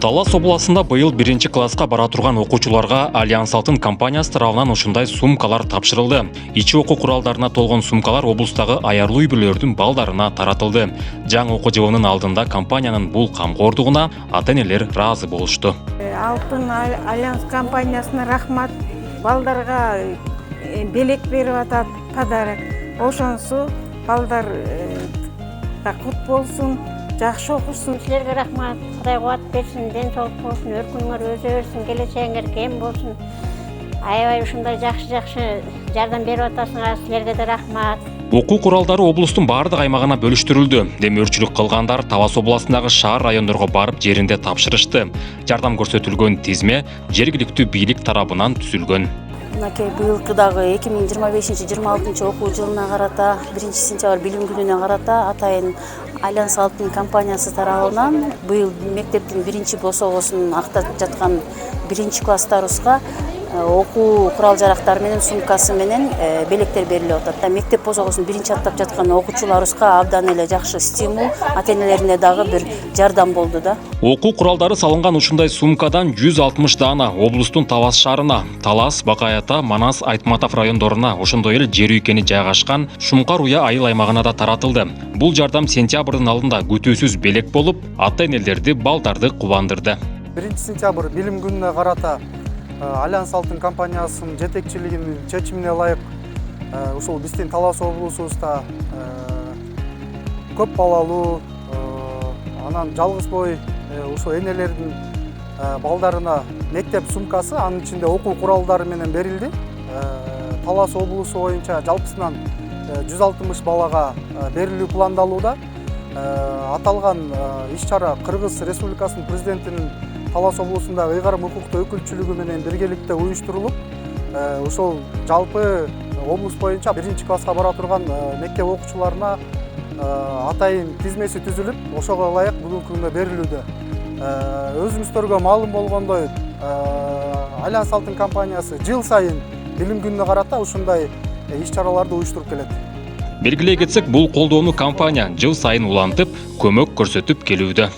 Талас обласында быйыл 1-класска бара турган окуучуларга Альянс Алтын компаниясы тарабынан ушундай сумкалар тапшырылды. Ичи окуу куралдарына толгон сумкалар облустагы аярлуу үй-бүлөлөрдүн балдарына таратылды. Жаңы окуу жылынын алдында компаниянын бул камкордугуна ата-энелер ыраазы болушту. Алтын Альянс компаниясына рахмат. Балдарга белек берип атат подарок. Ошонсу балдар кут болсун. Жакшы окушсун. Силерге рахмат. Кудай кубат берсин, ден соолук болсун, өркүнүңөр өзө берсин, келечегиңер кем болсун. Аябай ушундай жакшы жардам берип атасыңар. Силерге да рахмат. Окуу куралдары облустун баардык аймагына бөлүштүрүлдү. Демөөрчүлүк кылгандар Талас областындагы шаар райондорго барып жеринде тапшырышты. Жардам көрсөтүлгөн тизме жергиликтүү бийлик тарабынан түзүлгөн. Мынакей быйылкыдагы 2025-26 окуу жылына карата 1-сентябрь билим күнүнө карата Атайын Альянс Алтын компаниясы тарабынан быйыл мектептин 1-босогосун актап жаткан 1-класстарыбызга окуу курал-жарактары менен сумкасы менен белектер берилип атат. Мектеп босогосун 1-аттап жаткан окуучуларыбызга абдан эле жакшы стимул, ата-энелерине дагы бир жардам болду да. Окуу куралдары салынган ушундай сумкадан 160 даана облустун Талас шаарына, Талас, Бакай-Ата, Манас, Айтматов райондоруна, ошондой эле жер үйкени жайгашкан Шумкар Уя айыл аймагына да таратылды. Бул жардам сентябрдын алдында күтүүсүз белек болуп, ата-энелерди, балдарды кубандырды. 1-сентябрь билим күнүнө карата Альянс Алтын компаниясынын жетекчилигинин чечимине ылайык ушул биздин Талас облусубузда көп балалуу, анан жалгыз бой ушул энелердин балдарына мектеп сумкасы, анын ичинде окуу куралдары менен берилди. Талас облусу боюнча жалпысынан 160 балага берилүү пландалууда. Аталган иш-чара Кыргыз Республикасынын президентинин Талас облусунда ыйгарым укуктуу өкүлчүлүгү менен биргеликте уюштурулуп, ошол жалпы облус боюнча 1-класска бара турган мектеп окуучуларына атайын тизмеси түзүлүп, ошого ылайык бүгүнкү күндө берилүүдө. Өзүңүздөргө маалым болгондой, Альянс Алтын компаниясы жыл сайын билим күнүнө карата ушундай иш-чараларды уюштуруп келет. Белгилей кетсек, бул колдоону компания жыл сайын улантып, көмөк көрсөтүп келүүдө.